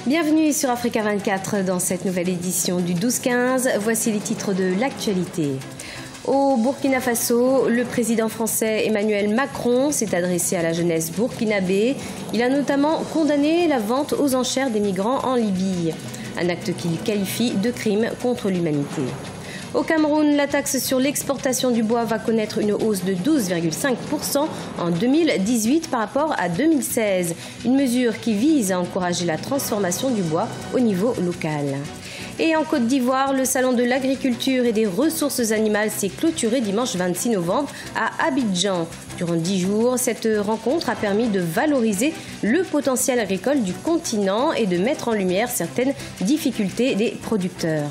Bienvenue sur Africa 24 dans cette nouvelle édition du 12-15. Voici les titres de l'actualité. Au Burkina Faso, le président français Emmanuel Macron s'est adressé à la jeunesse burkinabé. Il a notamment condamné la vente aux enchères des migrants en Libye, un acte qu'il qualifie de crime contre l'humanité. Au Cameroun, la taxe sur l'exportation du bois va connaître une hausse de 12,5% en 2018 par rapport à 2016. Une mesure qui vise à encourager la transformation du bois au niveau local. Et en Côte d'Ivoire, le salon de l'agriculture et des ressources animales s'est clôturé dimanche 26 novembre à Abidjan. Durant 10 jours, cette rencontre a permis de valoriser le potentiel agricole du continent et de mettre en lumière certaines difficultés des producteurs.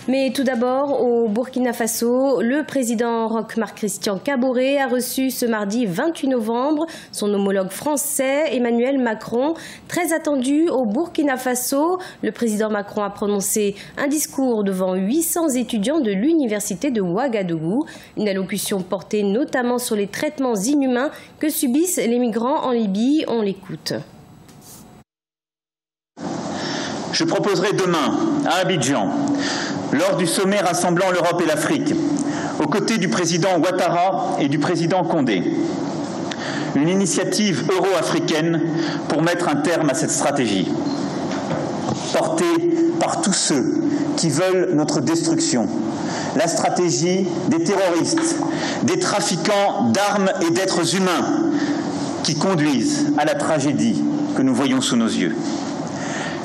Mais tout d'abord, au Burkina Faso, le président Roch Marc Christian Kaboré a reçu ce mardi 28 novembre son homologue français Emmanuel Macron. Très attendu au Burkina Faso, le président Macron a prononcé un discours devant 800 étudiants de l'université de Ouagadougou. Une allocution portée notamment sur les traitements inhumains que subissent les migrants en Libye. On l'écoute. Je proposerai demain à Abidjan, lors du sommet rassemblant l'Europe et l'Afrique, aux côtés du président Ouattara et du président Condé, une initiative euro-africaine pour mettre un terme à cette stratégie, portée par tous ceux qui veulent notre destruction, la stratégie des terroristes, des trafiquants d'armes et d'êtres humains qui conduisent à la tragédie que nous voyons sous nos yeux.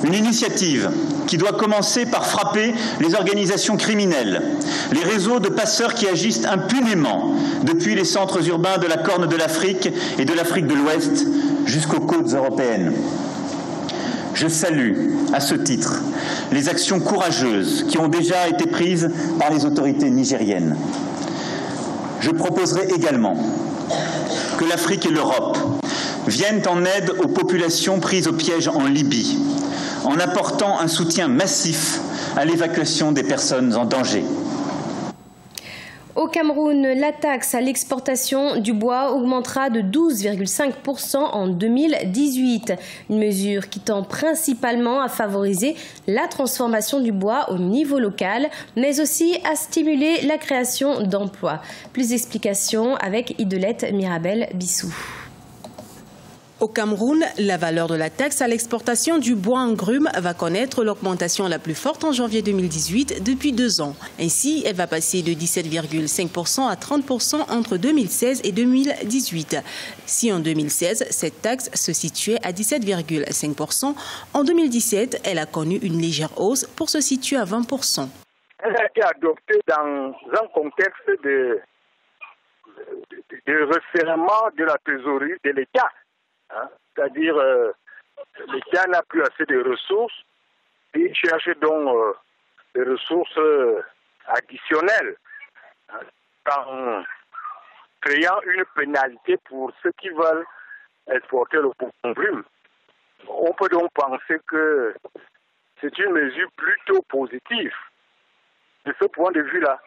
Une initiative qui doit commencer par frapper les organisations criminelles, les réseaux de passeurs qui agissent impunément depuis les centres urbains de la Corne de l'Afrique et de l'Afrique de l'Ouest jusqu'aux côtes européennes. Je salue, à ce titre, les actions courageuses qui ont déjà été prises par les autorités nigériennes. Je proposerai également que l'Afrique et l'Europe viennent en aide aux populations prises au piège en Libye, en apportant un soutien massif à l'évacuation des personnes en danger. Au Cameroun, la taxe à l'exportation du bois augmentera de 12,5% en 2018. Une mesure qui tend principalement à favoriser la transformation du bois au niveau local, mais aussi à stimuler la création d'emplois. Plus d'explications avec Idelette Mirabel Bissou. Au Cameroun, la valeur de la taxe à l'exportation du bois en grume va connaître l'augmentation la plus forte en janvier 2018 depuis 2 ans. Ainsi, elle va passer de 17,5% à 30% entre 2016 et 2018. Si en 2016, cette taxe se situait à 17,5%, en 2017, elle a connu une légère hausse pour se situer à 20%. Elle a été adoptée dans un contexte de resserrement de la trésorerie de l'État. C'est-à-dire l'État n'a plus assez de ressources et il cherche donc des ressources additionnelles en créant une pénalité pour ceux qui veulent exporter le bois en grume. On peut donc penser que c'est une mesure plutôt positive de ce point de vue-là.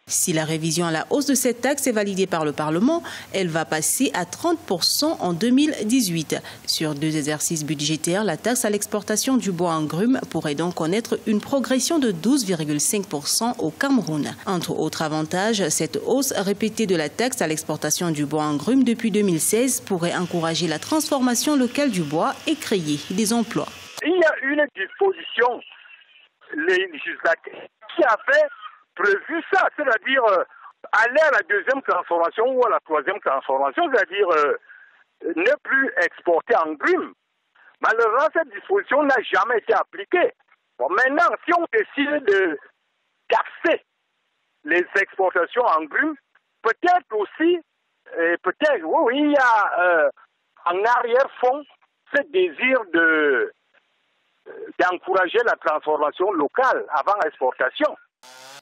Si la révision à la hausse de cette taxe est validée par le Parlement, elle va passer à 30% en 2018. Sur 2 exercices budgétaires, la taxe à l'exportation du bois en grume pourrait donc connaître une progression de 12,5% au Cameroun. Entre autres avantages, cette hausse répétée de la taxe à l'exportation du bois en grume depuis 2016 pourrait encourager la transformation locale du bois et créer des emplois. Il y a une disposition législative qui a fait prévu ça, c'est-à-dire aller à la 2e transformation ou à la 3e transformation, c'est-à-dire ne plus exporter en grume. Malheureusement, cette disposition n'a jamais été appliquée. Bon, maintenant, si on décide de taxer les exportations en grume, peut-être aussi, oui, il y a en arrière-fond ce désir d'encourager la transformation locale avant exportation.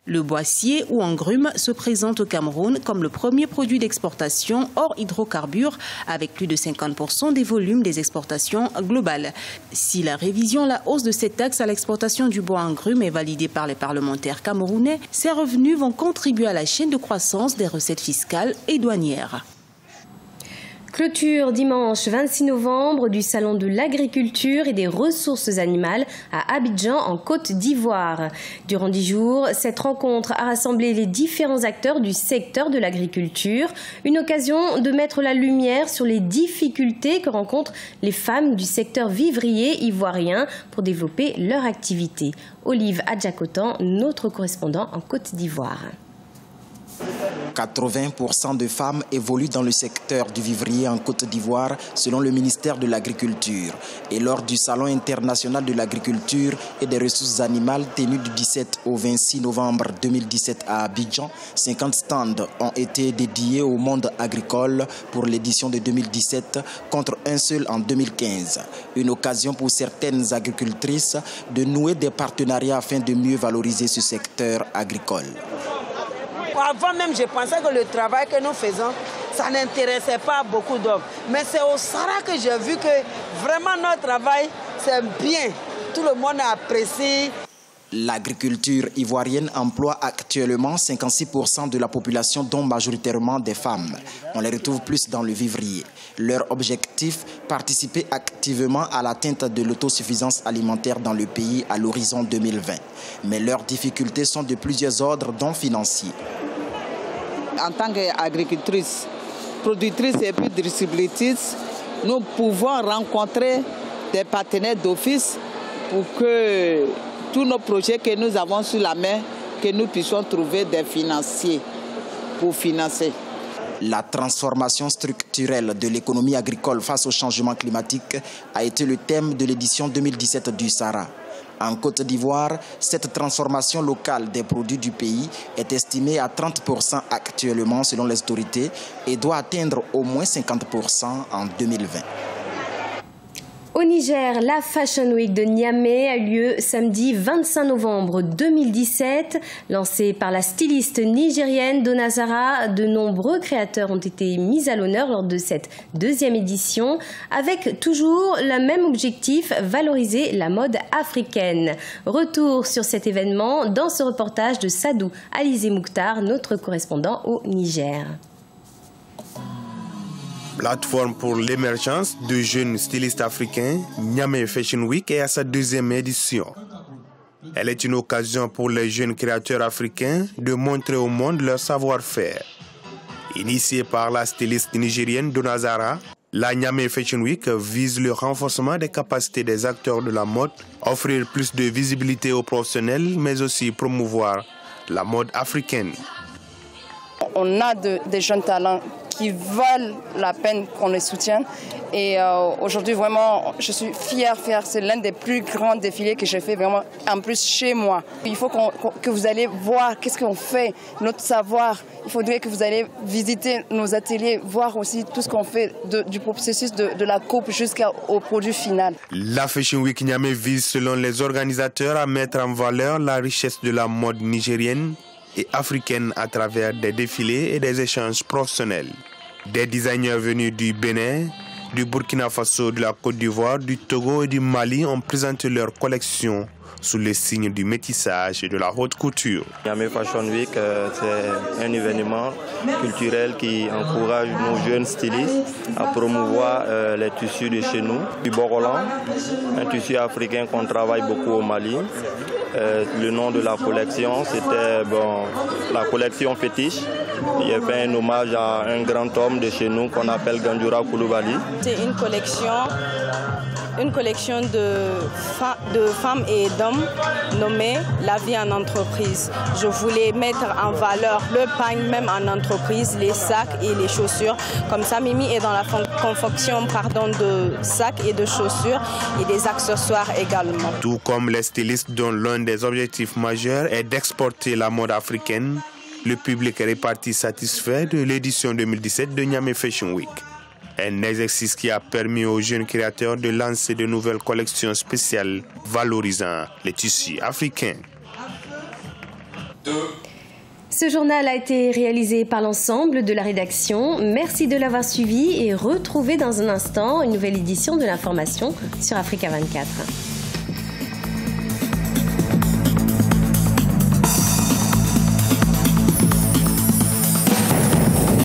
Le boissier ou en grume se présente au Cameroun comme le premier produit d'exportation hors hydrocarbures avec plus de 50% des volumes des exportations globales. Si la révision à la hausse de cette taxe à l'exportation du bois en grume est validée par les parlementaires camerounais, ces revenus vont contribuer à la chaîne de croissance des recettes fiscales et douanières. Clôture dimanche 26 novembre du Salon de l'agriculture et des ressources animales à Abidjan en Côte d'Ivoire. Durant 10 jours, cette rencontre a rassemblé les différents acteurs du secteur de l'agriculture. Une occasion de mettre la lumière sur les difficultés que rencontrent les femmes du secteur vivrier ivoirien pour développer leur activité. Olive Adjakotan, notre correspondant en Côte d'Ivoire. 80% de femmes évoluent dans le secteur du vivrier en Côte d'Ivoire, selon le ministère de l'Agriculture. Et lors du Salon international de l'agriculture et des ressources animales tenu du 17 au 26 novembre 2017 à Abidjan, 50 stands ont été dédiés au monde agricole pour l'édition de 2017 contre un seul en 2015. Une occasion pour certaines agricultrices de nouer des partenariats afin de mieux valoriser ce secteur agricole. Avant même, je pensais que le travail que nous faisons, ça n'intéressait pas beaucoup d'hommes. Mais c'est au Sahara que j'ai vu que vraiment notre travail, c'est bien. Tout le monde apprécie. L'agriculture ivoirienne emploie actuellement 56% de la population, dont majoritairement des femmes. On les retrouve plus dans le vivrier. Leur objectif, participer activement à l'atteinte de l'autosuffisance alimentaire dans le pays à l'horizon 2020. Mais leurs difficultés sont de plusieurs ordres, dont financiers. En tant qu'agricultrice, productrice et puis distributrice, nous pouvons rencontrer des partenaires d'office pour que tous nos projets que nous avons sur la main, que nous puissions trouver des financiers pour financer. La transformation structurelle de l'économie agricole face au changement climatique a été le thème de l'édition 2017 du Sahara. En Côte d'Ivoire, cette transformation locale des produits du pays est estimée à 30% actuellement selon les autorités et doit atteindre au moins 50% en 2020. Au Niger, la Fashion Week de Niamey a lieu samedi 25 novembre 2017. Lancée par la styliste nigérienne Donna Zara, de nombreux créateurs ont été mis à l'honneur lors de cette deuxième édition, avec toujours le même objectif, valoriser la mode africaine. Retour sur cet événement dans ce reportage de Sadou Alizé Mouktar, notre correspondant au Niger. Plateforme pour l'émergence de jeunes stylistes africains, Niamey Fashion Week est à sa deuxième édition. Elle est une occasion pour les jeunes créateurs africains de montrer au monde leur savoir-faire. Initiée par la styliste nigérienne Donna Zara, la Niamey Fashion Week vise le renforcement des capacités des acteurs de la mode, offrir plus de visibilité aux professionnels, mais aussi promouvoir la mode africaine. On a des jeunes talents qui valent la peine qu'on les soutienne. Et aujourd'hui, vraiment, je suis fière. C'est l'un des plus grands défilés que j'ai fait, vraiment, en plus chez moi. Il faut que vous allez voir qu'est-ce qu'on fait, notre savoir. Il faudrait que vous allez visiter nos ateliers, voir aussi tout ce qu'on fait du processus de la coupe jusqu'au produit final. La Fashion Week Niamey vise, selon les organisateurs, à mettre en valeur la richesse de la mode nigérienne et africaine à travers des défilés et des échanges professionnels. Des designers venus du Bénin, du Burkina Faso, de la Côte d'Ivoire, du Togo et du Mali ont présenté leurs collections sous le signe du métissage et de la haute couture. Niamey Fashion Week, c'est un événement culturel qui encourage nos jeunes stylistes à promouvoir les tissus de chez nous. Du Borolan, un tissu africain qu'on travaille beaucoup au Mali. Le nom de la collection, c'était la collection Fétiche. J'ai fait un hommage à un grand homme de chez nous qu'on appelle Gandjoura Koulibaly. C'est une collection de femmes et d'hommes nommée La vie en entreprise. Je voulais mettre en valeur le pain même en entreprise, les sacs et les chaussures. Comme ça, Mimi est dans la confection de sacs et de chaussures et des accessoires également. Tout comme les stylistes dont l'un des objectifs majeurs est d'exporter la mode africaine, le public est réparti satisfait de l'édition 2017 de Niamey Fashion Week. Un exercice qui a permis aux jeunes créateurs de lancer de nouvelles collections spéciales valorisant les tissus africains. Ce journal a été réalisé par l'ensemble de la rédaction. Merci de l'avoir suivi et retrouvez dans un instant une nouvelle édition de l'information sur Africa 24.